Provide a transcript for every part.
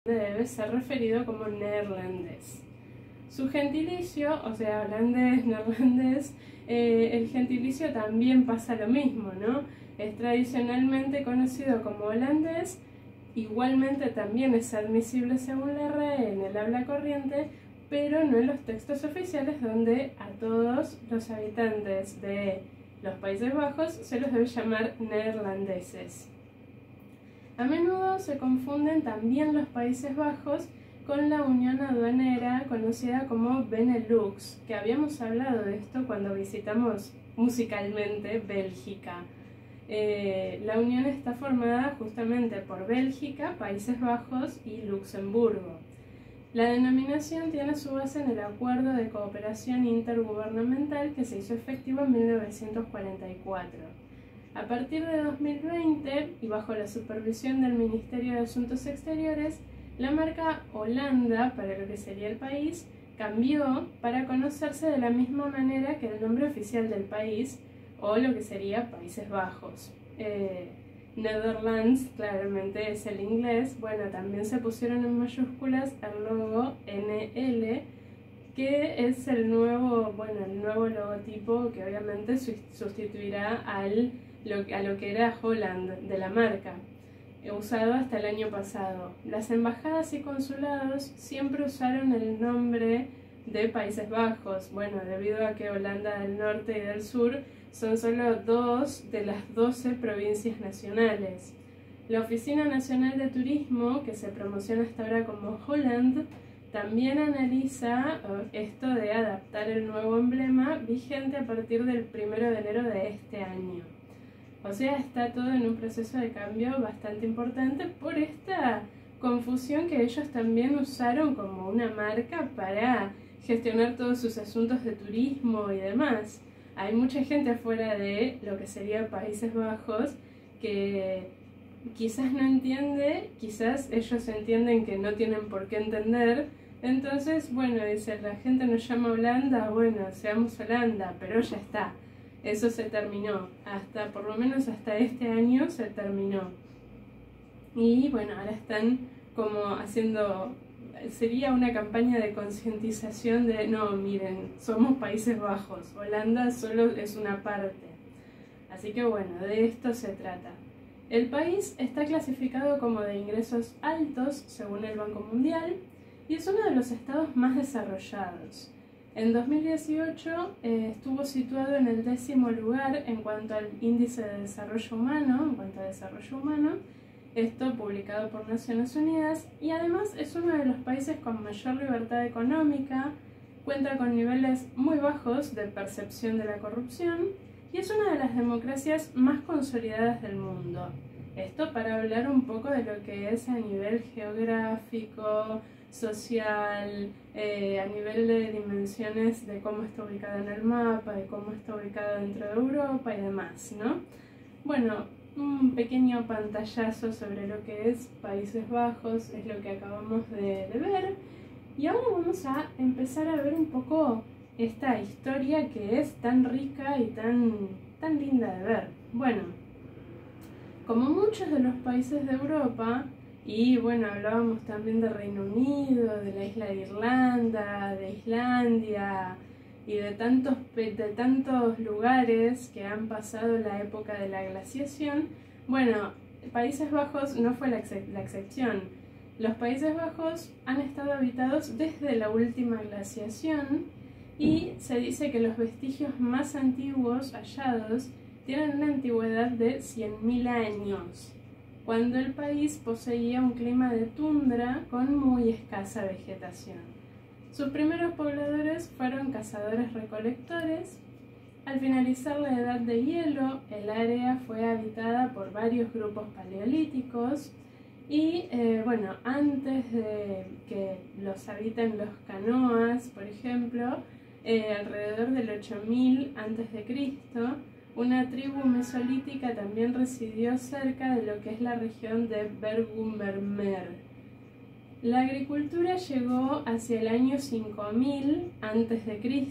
debe ser referido como neerlandés. Su gentilicio, o sea, holandés, neerlandés, el gentilicio también pasa lo mismo, ¿no? Es tradicionalmente conocido como holandés, igualmente también es admisible según la RAE en el habla corriente, pero no en los textos oficiales donde a todos los habitantes de los Países Bajos se los debe llamar neerlandeses. A menudo se confunden también los Países Bajos con la unión aduanera conocida como Benelux, que habíamos hablado de esto cuando visitamos musicalmente Bélgica. La unión está formada justamente por Bélgica, Países Bajos y Luxemburgo. La denominación tiene su base en el Acuerdo de Cooperación Intergubernamental que se hizo efectivo en 1944. A partir de 2020, y bajo la supervisión del Ministerio de Asuntos Exteriores, la marca Holanda, para lo que sería el país, cambió para conocerse de la misma manera que el nombre oficial del país, o lo que sería Países Bajos. Netherlands claramente es el inglés. Bueno, también se pusieron en mayúsculas el logo NL, que es el nuevo logotipo que obviamente sustituirá a lo que era Holland de la marca, usado hasta el año pasado. Las embajadas y consulados siempre usaron el nombre de Países Bajos, bueno, debido a que Holanda del Norte y del Sur son solo 2 de las 12 provincias nacionales. La Oficina Nacional de Turismo, que se promociona hasta ahora como Holland, también analiza esto de adaptar el nuevo emblema vigente a partir del 1 de enero de este año. O sea, está todo en un proceso de cambio bastante importante por esta confusión que ellos también usaron como una marca para gestionar todos sus asuntos de turismo y demás. Hay mucha gente afuera de lo que sería Países Bajos que quizás no entiende, quizás ellos entienden que no tienen por qué entender. Entonces, bueno, dice, la gente nos llama Holanda, bueno, seamos Holanda, pero ya está. Eso se terminó, por lo menos hasta este año se terminó. Y bueno, ahora están como haciendo, sería una campaña de concientización de, no, miren, somos Países Bajos, Holanda solo es una parte. Así que bueno, de esto se trata. El país está clasificado como de ingresos altos según el Banco Mundial y es uno de los estados más desarrollados. En 2018 estuvo situado en el 10º lugar en cuanto al índice de desarrollo humano, esto publicado por Naciones Unidas, y además es uno de los países con mayor libertad económica, cuenta con niveles muy bajos de percepción de la corrupción y es una de las democracias más consolidadas del mundo. Esto para hablar un poco de lo que es a nivel geográfico, social, a nivel de dimensiones de cómo está ubicado en el mapa, de cómo está ubicado dentro de Europa y demás, ¿no? Bueno, un pequeño pantallazo sobre lo que es Países Bajos es lo que acabamos de ver. Y ahora vamos a empezar a ver un poco esta historia que es tan rica y tan linda de ver. Bueno, como muchos de los países de Europa, y bueno, hablábamos también de Reino Unido, de la isla de Irlanda, de Islandia y de tantos lugares que han pasado la época de la glaciación, bueno, Países Bajos no fue la excepción. Los Países Bajos han estado habitados desde la última glaciación y se dice que los vestigios más antiguos hallados tienen una antigüedad de 100.000 años, cuando el país poseía un clima de tundra con muy escasa vegetación. Sus primeros pobladores fueron cazadores-recolectores. Al finalizar la edad de hielo, el área fue habitada por varios grupos paleolíticos y, bueno, antes de que los habiten los canoas, por ejemplo, alrededor del 8000 a.C., una tribu mesolítica también residió cerca de lo que es la región de Bergum-Bermer. La agricultura llegó hacia el año 5000 a.C.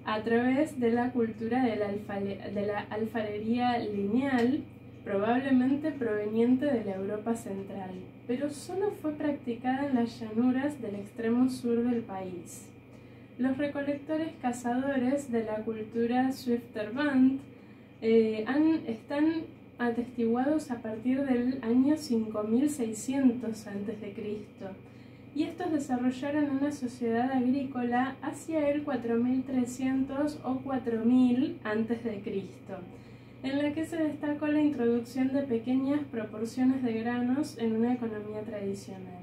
a través de la cultura de la alfarería lineal, probablemente proveniente de la Europa central, pero solo fue practicada en las llanuras del extremo sur del país. Los recolectores cazadores de la cultura Swifterband están atestiguados a partir del año 5600 a.C., y estos desarrollaron una sociedad agrícola hacia el 4300 o 4000 a.C., en la que se destacó la introducción de pequeñas proporciones de granos en una economía tradicional.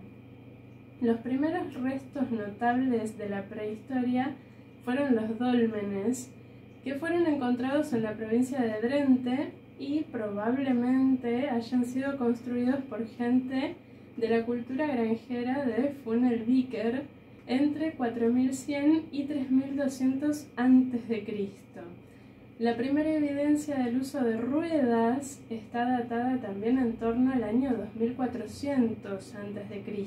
Los primeros restos notables de la prehistoria fueron los dólmenes, que fueron encontrados en la provincia de Drente y probablemente hayan sido construidos por gente de la cultura granjera de Funelviker entre 4100 y 3200 a.C. La primera evidencia del uso de ruedas está datada también en torno al año 2400 a.C.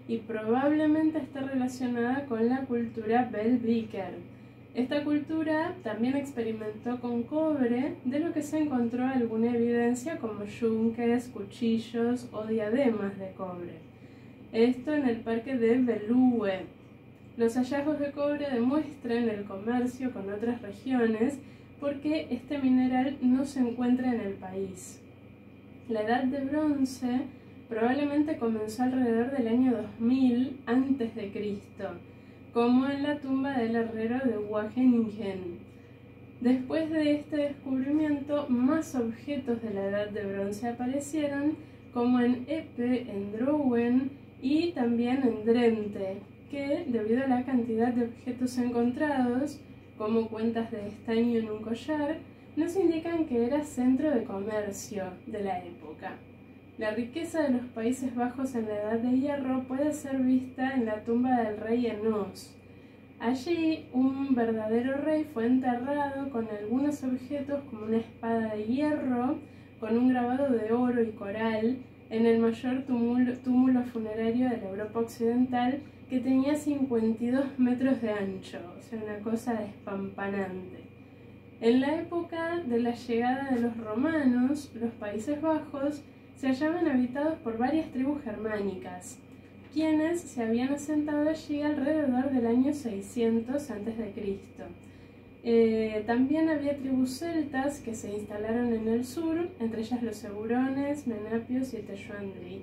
y probablemente está relacionada con la cultura Belviker. Esta cultura también experimentó con cobre, de lo que se encontró alguna evidencia como yunques, cuchillos o diademas de cobre. Esto en el parque de Belue. Los hallazgos de cobre demuestran el comercio con otras regiones porque este mineral no se encuentra en el país. La Edad de Bronce probablemente comenzó alrededor del año 2000 a.C., como en la tumba del herrero de Wageningen. Después de este descubrimiento, más objetos de la Edad de Bronce aparecieron, como en Epe, en Drouwen y también en Drente, que, debido a la cantidad de objetos encontrados, como cuentas de estaño en un collar, nos indican que era centro de comercio de la época. La riqueza de los Países Bajos en la Edad de Hierro puede ser vista en la tumba del rey Enos. Allí, un verdadero rey fue enterrado con algunos objetos como una espada de hierro, con un grabado de oro y coral, en el mayor túmulo funerario de la Europa Occidental, que tenía 52 metros de ancho, o sea, una cosa despampanante. En la época de la llegada de los romanos, los Países Bajos se hallaban habitados por varias tribus germánicas, quienes se habían asentado allí alrededor del año 600 a.C. También había tribus celtas que se instalaron en el sur, entre ellas los eburones, menapios y telluandri.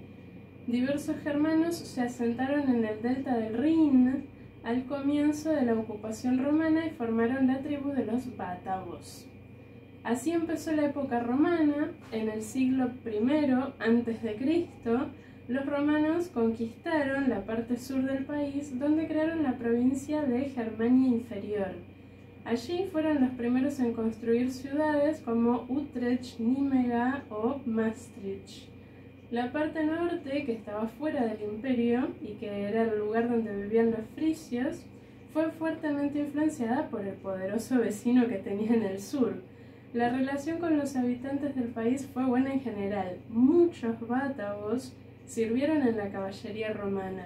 Diversos germanos se asentaron en el delta del Rin al comienzo de la ocupación romana y formaron la tribu de los bátavos. Así empezó la época romana. En el siglo I a.C., los romanos conquistaron la parte sur del país, donde crearon la provincia de Germania Inferior. Allí fueron los primeros en construir ciudades como Utrecht, Nímega o Maastricht. La parte norte, que estaba fuera del imperio y que era el lugar donde vivían los frisios, fue fuertemente influenciada por el poderoso vecino que tenía en el sur. La relación con los habitantes del país fue buena en general. Muchos bátavos sirvieron en la caballería romana.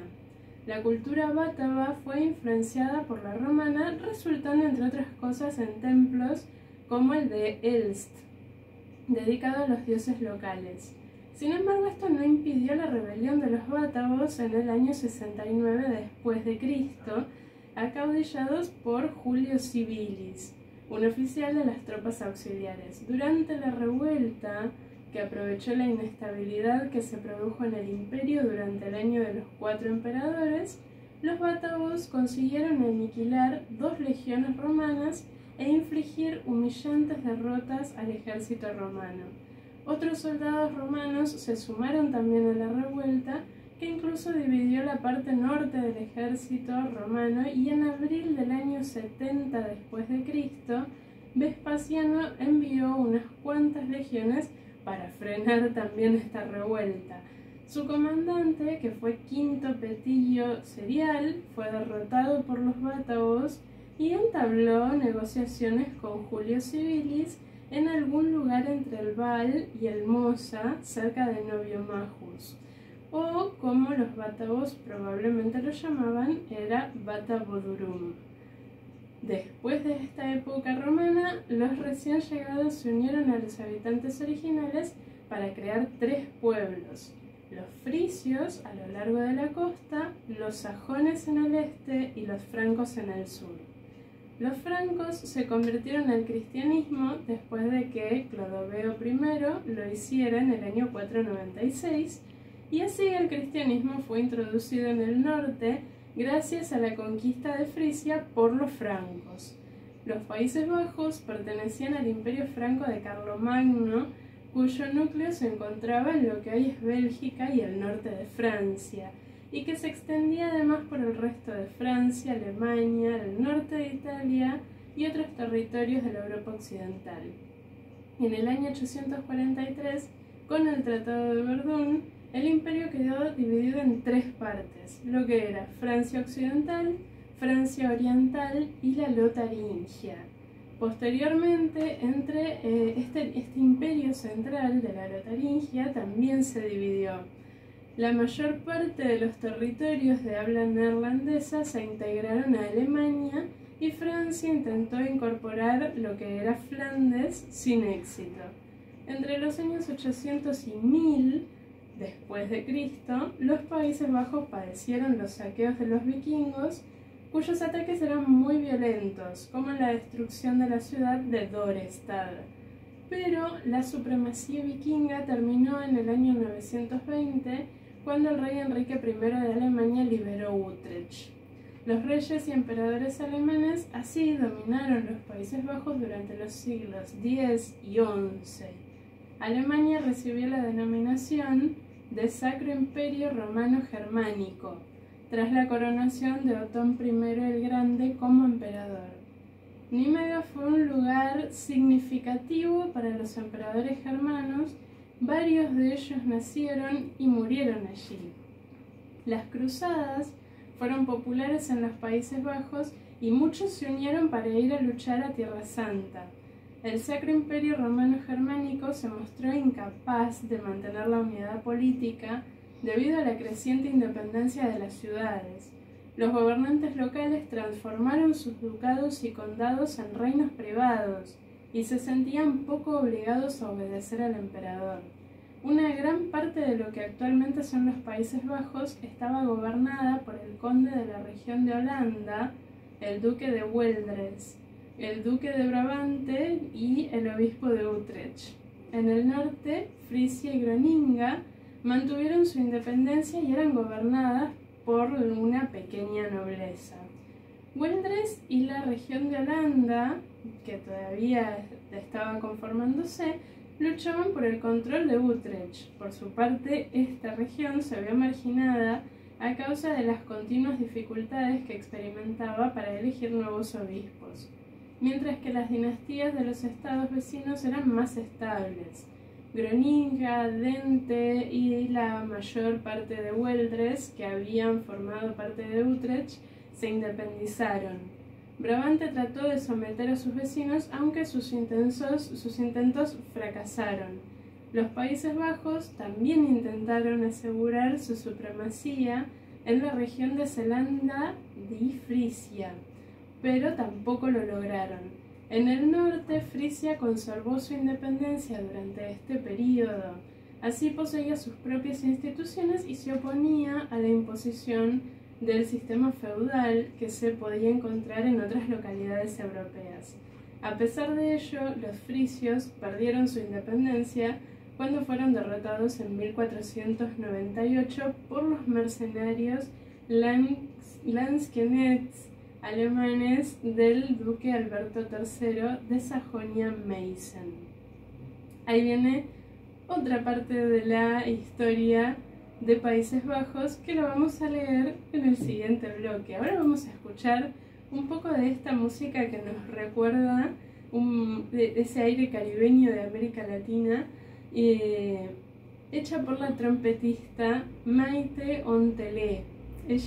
La cultura bátava fue influenciada por la romana, resultando entre otras cosas en templos como el de Elst, dedicado a los dioses locales. Sin embargo, esto no impidió la rebelión de los bátavos en el año 69 después de Cristo, acaudillados por Julio Civilis, un oficial de las tropas auxiliares. Durante la revuelta, que aprovechó la inestabilidad que se produjo en el imperio durante el año de los 4 emperadores, los bátavos consiguieron aniquilar 2 legiones romanas e infligir humillantes derrotas al ejército romano. Otros soldados romanos se sumaron también a la revuelta, que incluso dividió la parte norte del ejército romano, y en abril del año 70 después de Cristo, Vespasiano envió unas cuantas legiones para frenar también esta revuelta. Su comandante, que fue Quinto Petilio Cerial, fue derrotado por los bátavos y entabló negociaciones con Julio Civilis en algún lugar entre el Val y el Mosa, cerca de Noviomachus, o como los bátavos probablemente lo llamaban, era Batavodurum. Después de esta época romana, los recién llegados se unieron a los habitantes originales para crear 3 pueblos: los frisios a lo largo de la costa, los sajones en el este y los francos en el sur. Los francos se convirtieron al cristianismo después de que Clodoveo I lo hiciera en el año 496, y así el cristianismo fue introducido en el norte gracias a la conquista de Frisia por los francos. Los Países Bajos pertenecían al Imperio Franco de Carlomagno, cuyo núcleo se encontraba en lo que hoy es Bélgica y el norte de Francia, y que se extendía además por el resto de Francia, Alemania, el norte de Italia y otros territorios de la Europa occidental. En el año 843, con el Tratado de Verdún, el imperio quedó dividido en 3 partes, lo que era Francia Occidental, Francia Oriental y la Lotaringia. Posteriormente, este imperio central de la Lotaringia también se dividió. La mayor parte de los territorios de habla neerlandesa se integraron a Alemania y Francia intentó incorporar lo que era Flandes sin éxito. Entre los años 800 y 1000 después de Cristo, los Países Bajos padecieron los saqueos de los vikingos, cuyos ataques eran muy violentos, como la destrucción de la ciudad de Dorestad. Pero la supremacía vikinga terminó en el año 920, cuando el rey Enrique I de Alemania liberó Utrecht. Los reyes y emperadores alemanes así dominaron los Países Bajos durante los siglos X y XI. Alemania recibió la denominación de Sacro Imperio Romano Germánico, tras la coronación de Otón I el Grande como emperador. Nímega fue un lugar significativo para los emperadores germanos, varios de ellos nacieron y murieron allí. Las cruzadas fueron populares en los Países Bajos y muchos se unieron para ir a luchar a Tierra Santa. El Sacro Imperio Romano Germánico se mostró incapaz de mantener la unidad política debido a la creciente independencia de las ciudades. Los gobernantes locales transformaron sus ducados y condados en reinos privados y se sentían poco obligados a obedecer al emperador. Una gran parte de lo que actualmente son los Países Bajos estaba gobernada por el conde de la región de Holanda, el duque de Weldres, el duque de Brabante y el obispo de Utrecht. En el norte, Frisia y Groninga mantuvieron su independencia y eran gobernadas por una pequeña nobleza. Weldres y la región de Holanda, que todavía estaba conformándose, luchaban por el control de Utrecht. Por su parte, esta región se vio marginada a causa de las continuas dificultades que experimentaba para elegir nuevos obispos, mientras que las dinastías de los estados vecinos eran más estables. Groninga, Dente y la mayor parte de Weldres, que habían formado parte de Utrecht, se independizaron. Brabante trató de someter a sus vecinos, aunque sus intentos fracasaron. Los Países Bajos también intentaron asegurar su supremacía en la región de Zelanda y Frisia, pero tampoco lo lograron. En el norte, Frisia conservó su independencia durante este período. Así poseía sus propias instituciones y se oponía a la imposición del sistema feudal que se podía encontrar en otras localidades europeas. A pesar de ello, los frisios perdieron su independencia cuando fueron derrotados en 1498 por los mercenarios Landsknechts alemanes del duque Alberto III de Sajonia-Meissen. Ahí viene otra parte de la historia de Países Bajos que lo vamos a leer en el siguiente bloque. Ahora vamos a escuchar un poco de esta música que nos recuerda de ese aire caribeño de América Latina, hecha por la trompetista Maite Ontelé. Ella